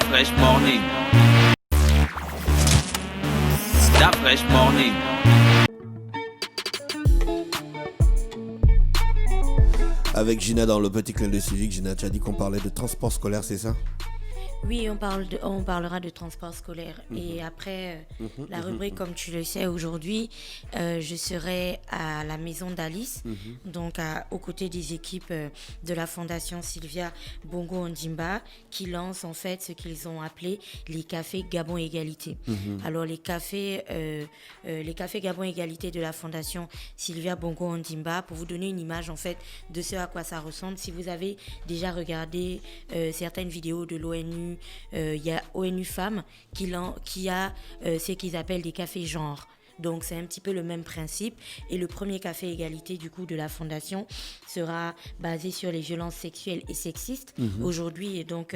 Fresh Morning. Da Fresh Morning. Avec Gina dans le petit clin de civique, Gina, tu as dit qu'on parlait de transport scolaire, c'est ça? Oui, on parlera de transport scolaire. Et après, la rubrique, comme tu le sais, aujourd'hui, je serai à la maison d'Alice, donc aux côtés des équipes de la Fondation Sylvia Bongo Ondimba, qui lancent en fait ce qu'ils ont appelé les cafés Gabon Égalité. Alors, les cafés Gabon Égalité de la Fondation Sylvia Bongo Ondimba, pour vous donner une image en fait de ce à quoi ça ressemble, si vous avez déjà regardé certaines vidéos de l'ONU, il y a ONU Femmes qui a ce qu'ils appellent des cafés genre. Donc c'est un petit peu le même principe. Et le premier café égalité du coup de la fondation sera basé sur les violences sexuelles et sexistes aujourd'hui. Et donc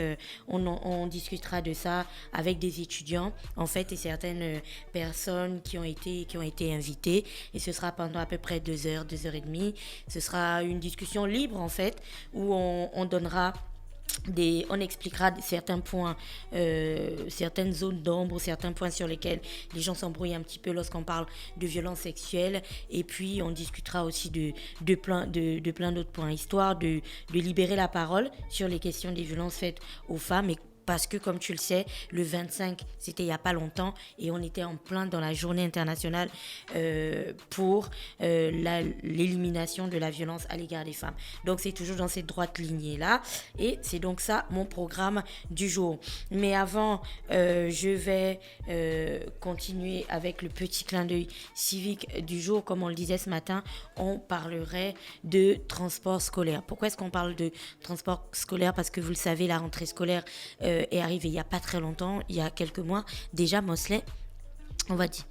on discutera de ça avec des étudiants en fait et certaines personnes qui ont été invitées. Et ce sera pendant à peu près 2 heures, 2 heures et demie. Ce sera une discussion libre en fait où on donnera on expliquera certains points, certaines zones d'ombre, certains points sur lesquels les gens s'embrouillent un petit peu lorsqu'on parle de violences sexuelles. Et puis, on discutera aussi de plein d'autres points, histoire de libérer la parole sur les questions des violences faites aux femmes. Et parce que, comme tu le sais, le 25, c'était il n'y a pas longtemps, et on était en plein dans la journée internationale pour l'élimination de la violence à l'égard des femmes. Donc, c'est toujours dans cette droite lignée-là, et c'est donc ça mon programme du jour. Mais avant, je vais continuer avec le petit clin d'œil civique du jour. Comme on le disait ce matin, on parlerait de transport scolaire. Pourquoi est-ce qu'on parle de transport scolaire? Parce que vous le savez, la rentrée scolaire est arrivé il n'y a pas très longtemps, il y a quelques mois. Déjà, Mosley, on va dire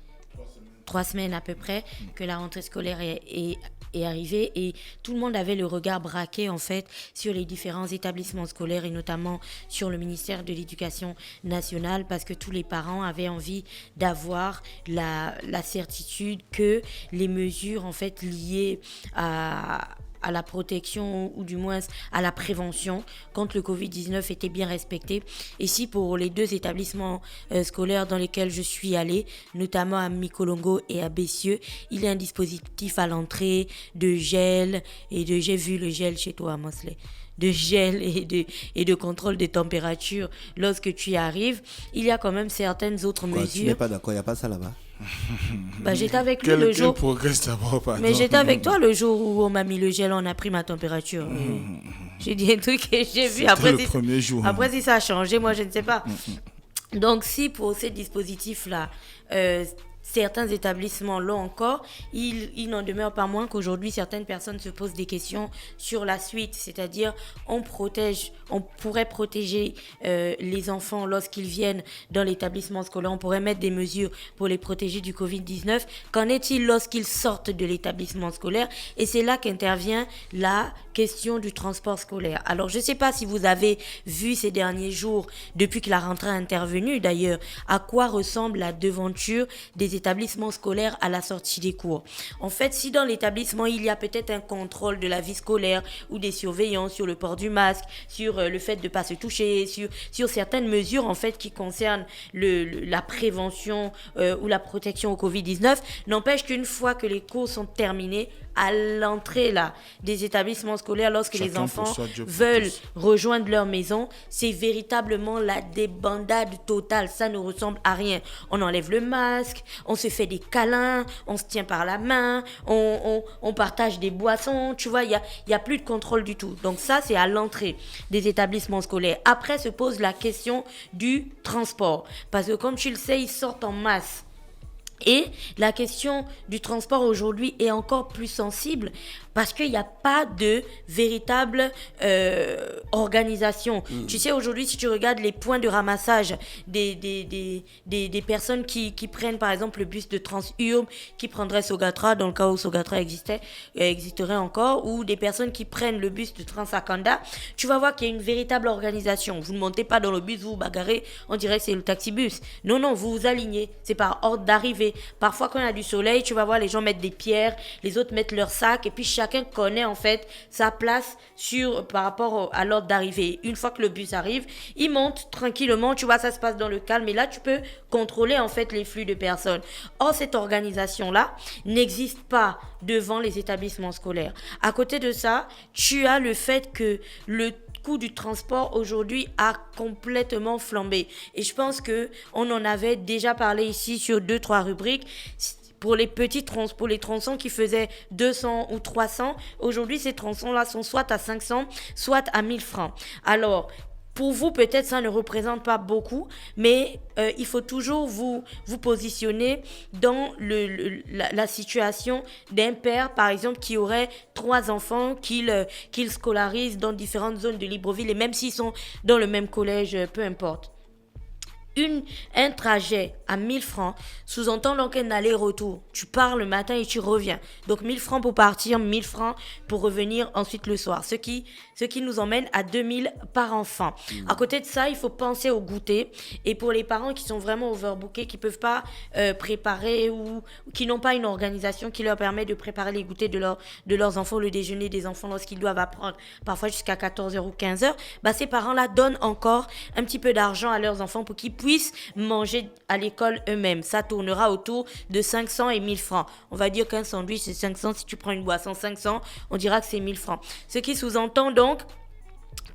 3 semaines à peu près, que la rentrée scolaire est arrivée et tout le monde avait le regard braqué en fait sur les différents établissements scolaires et notamment sur le ministère de l'Éducation nationale parce que tous les parents avaient envie d'avoir la certitude que les mesures en fait liées à la protection ou du moins à la prévention contre le Covid-19 était bien respectée. Et si pour les 2 établissements scolaires dans lesquels je suis allée, notamment à Mikolongo et à Bessieux, il y a un dispositif à l'entrée de gel et j'ai vu le gel chez toi, Mosley, de gel et de contrôle des températures lorsque tu y arrives. Il y a quand même certaines autres mesures. Tu n'es pas d'accord, il n'y a pas ça là-bas? J'étais avec lui le jour. Mais j'étais avec toi le jour où on m'a mis le gel, on a pris ma température. J'ai dit un truc et j'ai vu. Après, le premier jour. Après, si ça a changé, moi, je ne sais pas. Donc, si pour ces dispositifs-là, certains établissements l'ont encore, il n'en demeure pas moins qu'aujourd'hui, certaines personnes se posent des questions sur la suite. C'est-à-dire, on pourrait protéger les enfants lorsqu'ils viennent dans l'établissement scolaire. On pourrait mettre des mesures pour les protéger du Covid-19. Qu'en est-il lorsqu'ils sortent de l'établissement scolaire? Et c'est là qu'intervient la question du transport scolaire. Alors, je ne sais pas si vous avez vu ces derniers jours, depuis que la rentrée est intervenue d'ailleurs, à quoi ressemble la devanture des établissements scolaires à la sortie des cours. En fait, si dans l'établissement, il y a peut-être un contrôle de la vie scolaire ou des surveillants sur le port du masque, sur le fait de ne pas se toucher, sur certaines mesures en fait qui concernent la prévention ou la protection au Covid-19, n'empêche qu'une fois que les cours sont terminés, à l'entrée là des établissements scolaires, lorsque les enfants veulent rejoindre leur maison, c'est véritablement la débandade totale. Ça ne ressemble à rien. On enlève le masque, on se fait des câlins, on se tient par la main, on partage des boissons, tu vois, il y a plus de contrôle du tout. Donc ça, c'est à l'entrée des établissements scolaires. Après se pose la question du transport, parce que comme tu le sais, ils sortent en masse. Et la question du transport aujourd'hui est encore plus sensible parce qu'il n'y a pas de véritable organisation. Tu sais, aujourd'hui, si tu regardes les points de ramassage des personnes qui prennent, par exemple, le bus de Transurb, qui prendraient Sogatra, dans le cas où Sogatra existerait encore, ou des personnes qui prennent le bus de Transakanda, tu vas voir qu'il y a une véritable organisation. Vous ne montez pas dans le bus, vous vous bagarrez, on dirait que c'est le taxibus. Non, vous vous alignez. C'est par ordre d'arrivée. Parfois, quand il y a du soleil, tu vas voir les gens mettre des pierres, les autres mettent leurs sacs, et puis chacun connaît en fait sa place par rapport à l'ordre d'arrivée. Une fois que le bus arrive, il monte tranquillement, tu vois, ça se passe dans le calme et là tu peux contrôler en fait les flux de personnes. Or, cette organisation-là n'existe pas devant les établissements scolaires. À côté de ça, tu as le fait que le coût du transport aujourd'hui a complètement flambé. Et je pense qu'on en avait déjà parlé ici sur 2-3 rubriques. Pour les pour les tronçons qui faisaient 200 ou 300, aujourd'hui ces tronçons-là sont soit à 500, soit à 1000 francs. Alors, pour vous, peut-être ça ne représente pas beaucoup, mais il faut toujours vous positionner dans la situation d'un père, par exemple, qui aurait 3 enfants qu'il scolarise dans différentes zones de Libreville, et même s'ils sont dans le même collège, peu importe. Un trajet à 1000 francs sous-entend donc un aller-retour. Tu pars le matin et tu reviens. Donc 1000 francs pour partir, 1000 francs pour revenir ensuite le soir. Ce qui nous emmène à 2000 par enfant. À côté de ça, il faut penser au goûter. Et pour les parents qui sont vraiment overbookés, qui ne peuvent pas préparer ou qui n'ont pas une organisation qui leur permet de préparer les goûters de leurs enfants, le déjeuner des enfants lorsqu'ils doivent apprendre parfois jusqu'à 14h ou 15h, ces parents-là donnent encore un petit peu d'argent à leurs enfants pour qu'ils puissent manger à l'école eux-mêmes. Ça tournera autour de 500 et 1000 francs. On va dire qu'un sandwich c'est 500, si tu prends une boisson 500, on dira que c'est 1000 francs. Ce qui sous-entend donc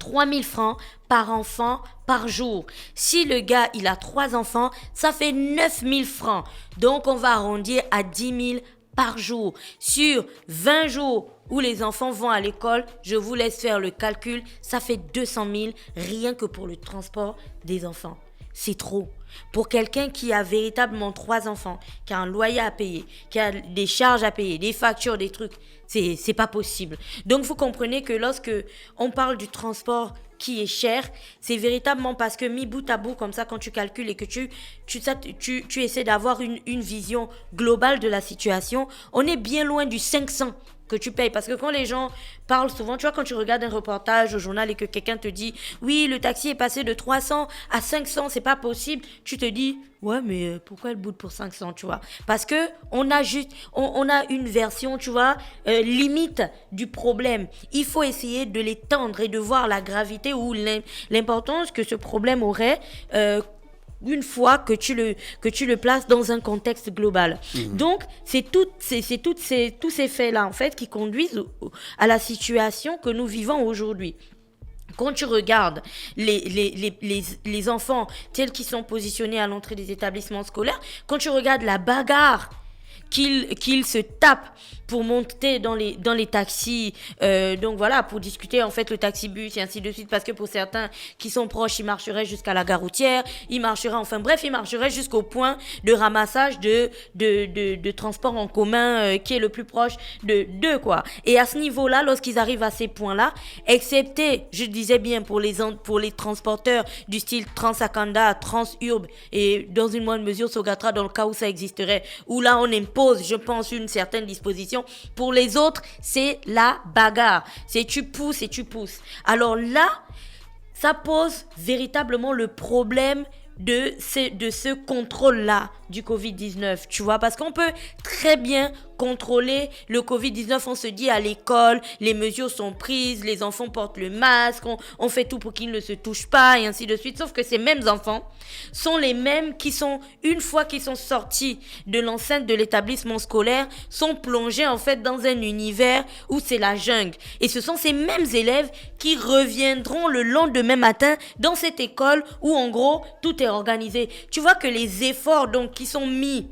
3000 francs par enfant par jour. Si le gars il a 3 enfants, ça fait 9000 francs. Donc on va arrondir à 10 000 par jour. Sur 20 jours où les enfants vont à l'école, je vous laisse faire le calcul, ça fait 200 000 rien que pour le transport des enfants. C'est trop. Pour quelqu'un qui a véritablement 3 enfants, qui a un loyer à payer, qui a des charges à payer, des factures, des trucs, c'est pas possible. Donc vous comprenez que lorsque on parle du transport qui est cher, c'est véritablement parce que mis bout à bout comme ça, quand tu calcules et que tu essaies d'avoir une vision globale de la situation, on est bien loin du 500 que tu payes. Parce que quand les gens parlent souvent, tu vois, quand tu regardes un reportage au journal et que quelqu'un te dit « Oui, le taxi est passé de 300 à 500, c'est pas possible », tu te dis « Ouais, mais pourquoi elle boude pour 500 ?» tu vois. Parce que on a une version, tu vois, limite du problème. Il faut essayer de l'étendre et de voir la gravité ou l'importance que ce problème aurait une fois que tu le places dans un contexte global. Donc, c'est tous ces faits-là, en fait, qui conduisent à la situation que nous vivons aujourd'hui. Quand tu regardes les enfants tels qu'ils sont positionnés à l'entrée des établissements scolaires, quand tu regardes la bagarre qu'ils se tapent pour monter dans les taxis, donc voilà, pour discuter en fait le taxi-bus et ainsi de suite, parce que pour certains qui sont proches, ils marcheraient jusqu'à la gare routière, ils marcheraient jusqu'au point de ramassage de transport en commun qui est le plus proche d'eux, quoi. Et à ce niveau-là, lorsqu'ils arrivent à ces points-là, excepté, je disais bien, pour les transporteurs du style Transakanda, Transurb et dans une moindre mesure Sogatra, dans le cas où ça existerait, où là on impose, je pense, une certaine disposition. Pour les autres, c'est la bagarre. C'est tu pousses et tu pousses. Alors là, ça pose véritablement le problème de ce contrôle-là du Covid-19, tu vois, parce qu'on peut très bien contrôler le Covid-19, on se dit à l'école, les mesures sont prises, les enfants portent le masque, on fait tout pour qu'ils ne se touchent pas et ainsi de suite, sauf que ces mêmes enfants sont les mêmes qui sont, une fois qu'ils sont sortis de l'enceinte de l'établissement scolaire, sont plongés en fait dans un univers où c'est la jungle. Et ce sont ces mêmes élèves qui reviendront le lendemain matin dans cette école où en gros tout est organisé. Tu vois que les efforts donc qui sont mis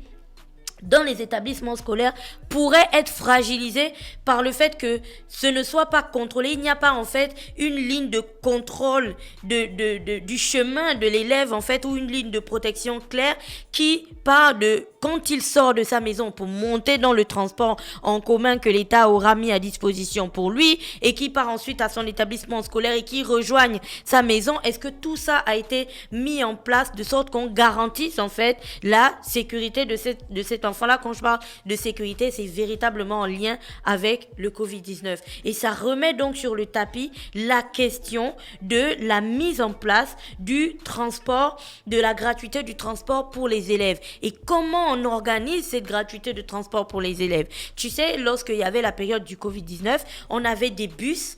dans les établissements scolaires pourraient être fragilisés par le fait que ce ne soit pas contrôlé. Il n'y a pas en fait une ligne de contrôle du chemin de l'élève en fait, ou une ligne de protection claire qui part de quand il sort de sa maison pour monter dans le transport en commun que l'État aura mis à disposition pour lui et qui part ensuite à son établissement scolaire et qui rejoigne sa maison. Est-ce que tout ça a été mis en place de sorte qu'on garantisse en fait la sécurité de cet enfant-là? Quand je parle de sécurité, c'est véritablement en lien avec le Covid-19. Et ça remet donc sur le tapis la question de la mise en place du transport, de la gratuité du transport pour les élèves. Et comment on organise cette gratuité de transport pour les élèves? Tu sais, lorsqu'il y avait la période du Covid-19, on avait des bus,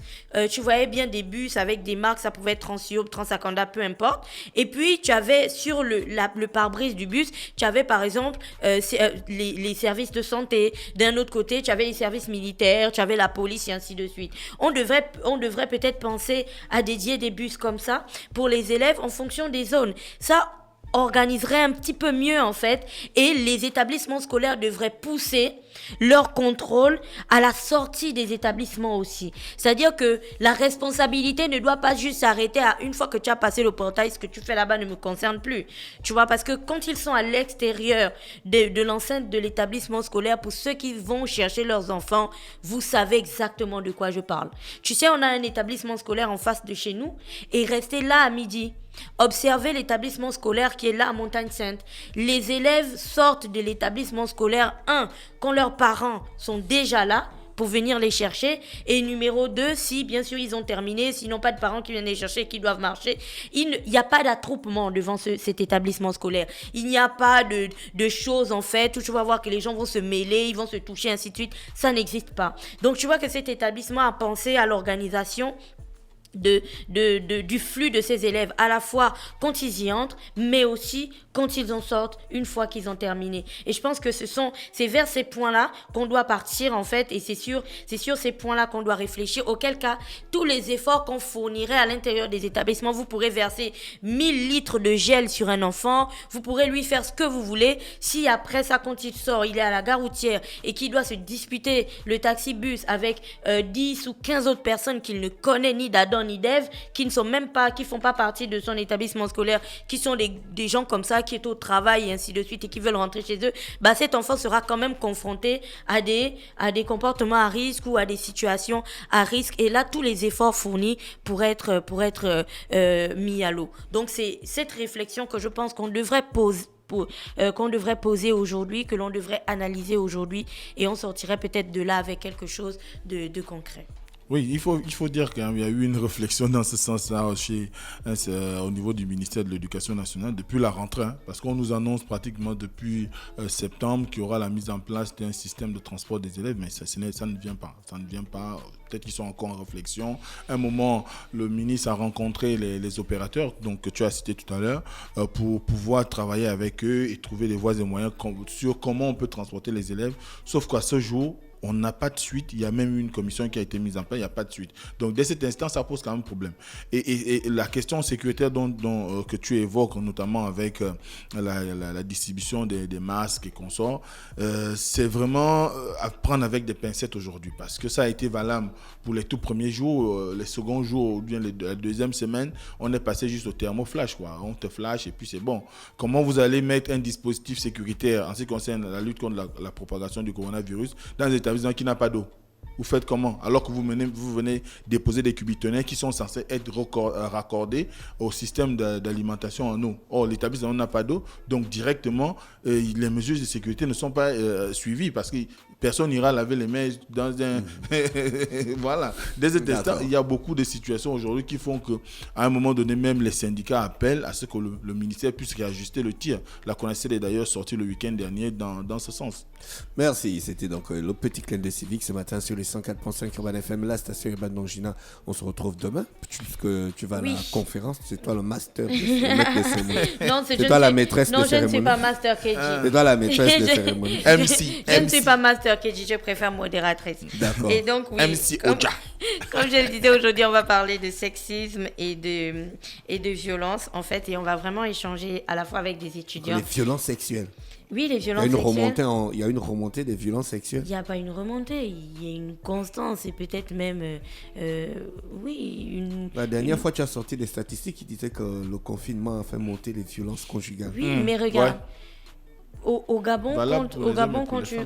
tu voyais bien des bus avec des marques, ça pouvait être Transurb, Transacanda, peu importe. Et puis, tu avais sur le pare-brise du bus, tu avais par exemple les services de santé. D'un autre côté, tu avais les services militaires, tu avais la police et ainsi de suite. On devrait peut-être penser à dédier des bus comme ça pour les élèves en fonction des zones. Ça organiserait un petit peu mieux en fait, et les établissements scolaires devraient pousser leur contrôle à la sortie des établissements aussi. C'est-à-dire que la responsabilité ne doit pas juste s'arrêter à une fois que tu as passé le portail, ce que tu fais là-bas ne me concerne plus. Tu vois, parce que quand ils sont à l'extérieur de l'enceinte de l'établissement scolaire, pour ceux qui vont chercher leurs enfants, vous savez exactement de quoi je parle. Tu sais, on a un établissement scolaire en face de chez nous, et rester là à midi, observez l'établissement scolaire qui est là à Montagne-Sainte. Les élèves sortent de l'établissement scolaire, quand leurs parents sont déjà là pour venir les chercher, et numéro 2, si bien sûr ils ont terminé, s'ils n'ont pas de parents qui viennent les chercher et qui doivent marcher, il n'y a pas d'attroupement devant cet établissement scolaire. Il n'y a pas de choses en fait où tu vas voir que les gens vont se mêler, ils vont se toucher, ainsi de suite. Ça n'existe pas. Donc tu vois que cet établissement a pensé à l'organisation du flux de ces élèves, à la fois quand ils y entrent, mais aussi quand ils en sortent une fois qu'ils ont terminé. Et je pense que c'est vers ces points-là qu'on doit partir en fait, et c'est sur ces points-là qu'on doit réfléchir, auquel cas tous les efforts qu'on fournirait à l'intérieur des établissements, vous pourrez verser 1000 litres de gel sur un enfant, vous pourrez lui faire ce que vous voulez. Si après ça, quand il sort, il est à la gare routière et qu'il doit se disputer le taxi-bus avec 10 ou 15 autres personnes qu'il ne connaît ni d'Adam ni d'Ève, qui font pas partie de son établissement scolaire, qui sont des gens comme ça, qui est au travail et ainsi de suite, et qui veulent rentrer chez eux, cet enfant sera quand même confronté à des comportements à risque ou à des situations à risque, et là tous les efforts fournis pour être mis à l'eau. Donc c'est cette réflexion que je pense qu'on devrait poser aujourd'hui, que l'on devrait analyser aujourd'hui, et on sortirait peut-être de là avec quelque chose de concret. Oui, il faut dire qu'il y a eu une réflexion dans ce sens-là au niveau du ministère de l'Éducation nationale depuis la rentrée, parce qu'on nous annonce pratiquement depuis septembre qu'il y aura la mise en place d'un système de transport des élèves, mais ça ne vient pas. Ça ne vient pas. Peut-être qu'ils sont encore en réflexion. À un moment, le ministre a rencontré les opérateurs, donc que tu as cité tout à l'heure, pour pouvoir travailler avec eux et trouver des voies et moyens sur comment on peut transporter les élèves. Sauf qu'à ce jour, on n'a pas de suite. Il y a même une commission qui a été mise en place, il n'y a pas de suite. Donc, dès cet instant, ça pose quand même problème. Et la question sécuritaire que tu évoques, notamment avec la distribution des masques et consorts, c'est vraiment à prendre avec des pincettes aujourd'hui, parce que ça a été valable pour les tout premiers jours, les seconds jours, ou bien la deuxième semaine, on est passé juste au thermoflash, quoi. On te flash et puis c'est bon. Comment vous allez mettre un dispositif sécuritaire en ce qui concerne la lutte contre la propagation du coronavirus dans les établissements qui n'a pas d'eau? Vous faites comment? Alors que vous venez déposer des cubitonnaires qui sont censés être raccordés au système d'alimentation en eau. Or, l'établissement n'a pas d'eau, donc directement, les mesures de sécurité ne sont pas suivies, parce que personne n'ira laver les mains dans un... Voilà. Dès cet instant, il y a beaucoup de situations aujourd'hui qui font qu'à un moment donné, même les syndicats appellent à ce que le ministère puisse réajuster le tir. La CONACED est d'ailleurs sortie le week-end dernier dans ce sens. Merci. C'était donc le petit clin de civique ce matin sur les 104.5 Urban FM, la station urbaine d'Angina. On se retrouve demain, puisque tu vas à la conférence. C'est toi le master, le maître de cérémonie. Non, c'est toi la maîtresse de cérémonie. Non, je ne suis pas master KG. C'est toi la maîtresse de cérémonie. MC. Je ne suis pas master KG, je préfère modératrice. D'accord. Et donc, oui, MC Oja. Comme je le disais, aujourd'hui, on va parler de sexisme et de violence, en fait, et on va vraiment échanger à la fois avec des étudiants. Les violences sexuelles. Oui, les violences sexuelles. Il y a une remontée des violences sexuelles. Il n'y a pas une remontée, il y a une constance et peut-être même, une... La dernière fois, tu as sorti des statistiques qui disaient que le confinement a fait monter les violences conjugales. Oui, mais regarde, au Gabon, Valable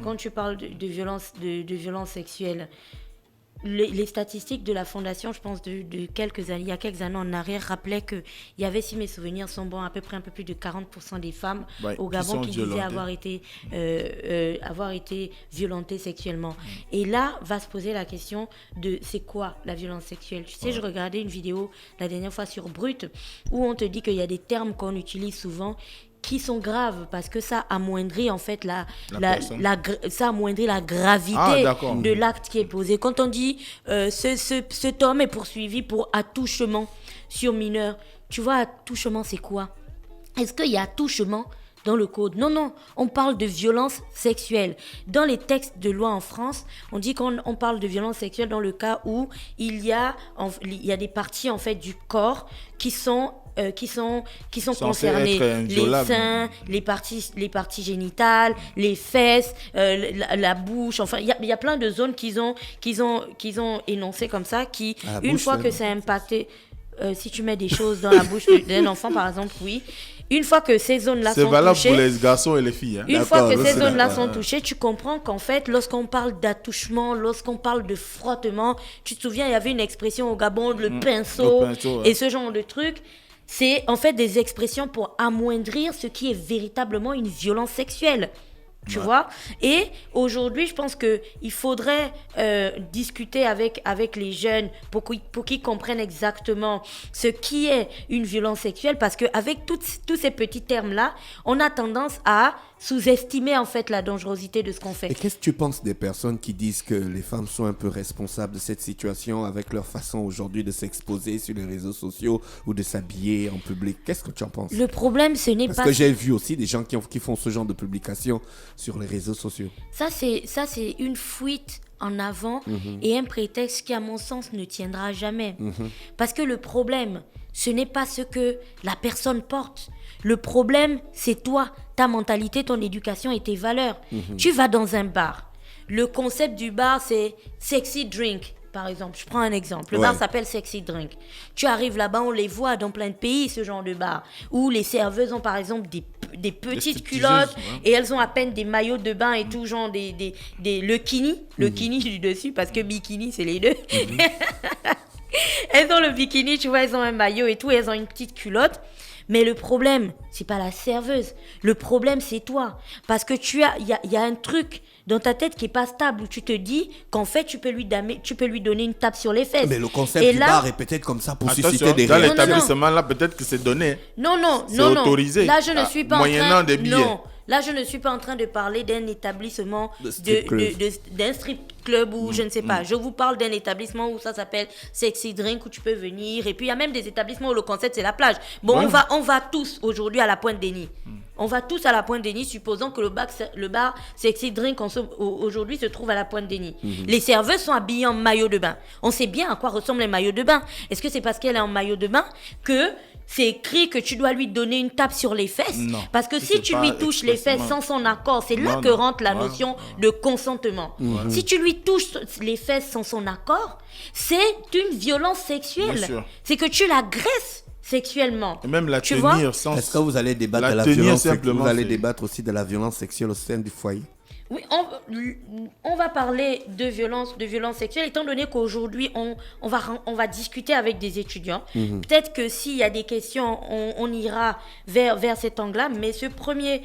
quand tu parles de violence sexuelle, les statistiques de la fondation, je pense, de quelques années, il y a quelques années en arrière, rappelaient qu'il y avait, si mes souvenirs sont bons, à peu près un peu plus de 40% des femmes au Gabon qui disaient avoir été violentées sexuellement. Et là, va se poser la question de c'est quoi la violence sexuelle. Tu sais, je regardais une vidéo la dernière fois sur Brut où on te dit qu'il y a des termes qu'on utilise souvent qui sont graves parce que ça amoindrit en fait ça amoindrit la gravité de l'acte qui est posé. Quand on dit cet homme est poursuivi pour attouchement sur mineur, tu vois, attouchement c'est quoi? Est-ce qu'il y a attouchement dans le code? Non, on parle de violence sexuelle. Dans les textes de loi en France, on dit qu'on parle de violence sexuelle dans le cas où il y a des parties en fait du corps qui sont concernées, les seins, les parties génitales, les fesses, la bouche, enfin il y a plein de zones qu'ils ont énoncées comme ça qui une fois que ça a impacté, si tu mets des choses dans la bouche d'un enfant par exemple, oui. Une fois que ces zones-là sont touchées... C'est valable pour les garçons et les filles. Une fois que ces zones-là sont touchées, tu comprends qu'en fait, lorsqu'on parle d'attouchement, lorsqu'on parle de frottement, tu te souviens, il y avait une expression au Gabon, le pinceau, et ce genre de trucs. C'est en fait des expressions pour amoindrir ce qui est véritablement une violence sexuelle. Tu vois? Et aujourd'hui, je pense qu'il faudrait discuter avec les jeunes pour qu'ils comprennent exactement ce qui est une violence sexuelle, parce qu'avec tous ces petits termes-là, on a tendance à sous-estimer en fait la dangerosité de ce qu'on fait. Et qu'est-ce que tu penses des personnes qui disent que les femmes sont un peu responsables de cette situation avec leur façon aujourd'hui de s'exposer sur les réseaux sociaux ou de s'habiller en public? Qu'est-ce que tu en penses? Le problème, ce n'est pas... Parce que j'ai vu aussi des gens qui font ce genre de publications sur les réseaux sociaux. Ça, c'est une fuite en avant et un prétexte qui, à mon sens, ne tiendra jamais. Parce que le problème, ce n'est pas ce que la personne porte. Le problème, c'est toi, ta mentalité, ton éducation et tes valeurs. Tu vas dans un bar. Le concept du bar, c'est sexy drink. Par exemple, je prends un exemple. Le bar s'appelle Sexy Drink. Tu arrives là-bas, on les voit dans plein de pays, ce genre de bar, où les serveuses ont par exemple des petites culottes et elles ont à peine des maillots de bain et tout, genre le kini. Le kini du dessus, parce que bikini, c'est les deux. Elles ont le bikini, tu vois, elles ont un maillot et tout, et elles ont une petite culotte. Mais le problème, c'est pas la serveuse. Le problème, c'est toi. Parce que il y a un truc dans ta tête qui est pas stable, où tu te dis qu'en fait, tu peux lui donner une tape sur les fesses. Mais le concept du bar est peut-être comme ça pour susciter des dans l'établissement là, peut-être que c'est donné. Non. C'est autorisé. Là, je ne suis pas moyennant des billets. Non. Là, je ne suis pas en train de parler d'un établissement d'un strip club ou je ne sais pas. Je vous parle d'un établissement où ça s'appelle Sexy Drink, où tu peux venir. Et puis, il y a même des établissements où le concept, c'est la plage. Bon, on va tous aujourd'hui à la Pointe-Denis. On va tous à la Pointe-Denis, supposons que le bar Sexy Drink aujourd'hui se trouve à la Pointe-Denis. Les serveuses sont habillées en maillot de bain. On sait bien à quoi ressemblent les maillots de bain. Est-ce que c'est parce qu'elle est en maillot de bain que c'est écrit que tu dois lui donner une tape sur les fesses? Non. Parce que si tu lui touches les fesses sans son accord, c'est là que rentre la notion de consentement. Si tu lui touches les fesses sans son accord, c'est une violence sexuelle. C'est que tu l'agresses sexuellement. Et même la tenir sans... Est-ce que vous allez débattre de la violence sexuelle? Vous allez débattre aussi de la violence sexuelle au sein du foyer? Oui, on va parler de violence sexuelle, étant donné qu'aujourd'hui, on va discuter avec des étudiants. Peut-être que s'il y a des questions, on ira vers cet angle-là. Mais ce premier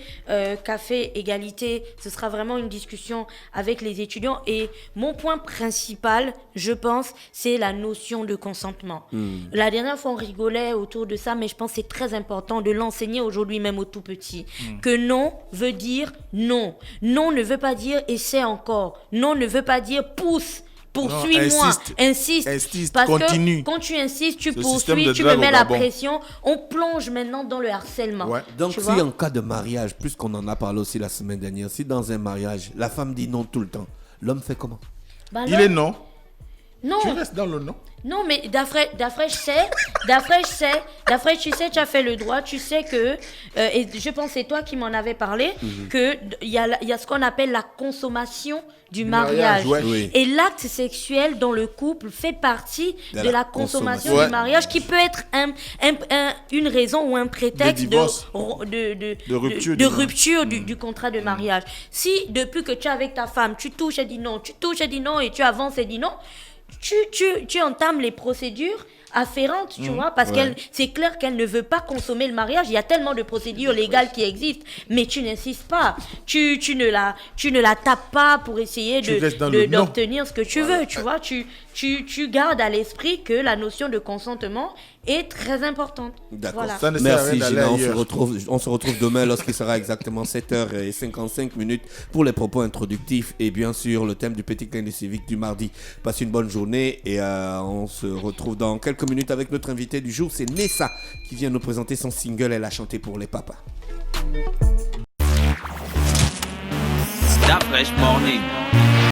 café égalité, ce sera vraiment une discussion avec les étudiants. Et mon point principal, je pense, c'est la notion de consentement. La dernière fois, on rigolait autour de ça, mais je pense que c'est très important de l'enseigner aujourd'hui, même aux tout petits. Que non veut dire non. Non ne veut pas dire essaie encore. Non ne veut pas dire pousse. Poursuis-moi, insiste, parce continue. Que quand tu insistes, tu poursuis, tu me mets la pression, on plonge maintenant dans le harcèlement. Donc si en cas de mariage, puisqu'on en a parlé aussi la semaine dernière, si dans un mariage, la femme dit non tout le temps, l'homme fait comment? Il est non. Non. Tu restes dans le non. Non, mais d'après, tu sais, tu as fait le droit, tu sais que, et je pense que c'est toi qui m'en avais parlé, que il y a ce qu'on appelle la consommation du mariage. Oui. Et l'acte sexuel dans le couple fait partie de la consommation du mariage, qui peut être une raison ou un prétexte de rupture du contrat de mariage. Si depuis que tu es avec ta femme, tu touches, elle dit non, et tu avances, elle dit non, tu entames les procédures afférentes, tu vois, parce qu'elle, c'est clair qu'elle ne veut pas consommer le mariage. Il y a tellement de procédures légales qui existent, mais tu n'insistes pas. Tu ne la tapes pas pour essayer d'obtenir ce que tu veux, tu vois. Tu gardes à l'esprit que la notion de consentement est très importante. D'accord. Voilà. Ça ne sert à rien Merci d'aller Gina, ailleurs. on se retrouve demain lorsqu'il sera exactement 7h55 pour les propos introductifs et bien sûr le thème du petit clin d'œil civique du mardi. Passez une bonne journée et on se retrouve dans quelques minutes avec notre invité du jour, c'est Nessa qui vient nous présenter son single Elle a chanté pour les papas. Stop Fresh Morning.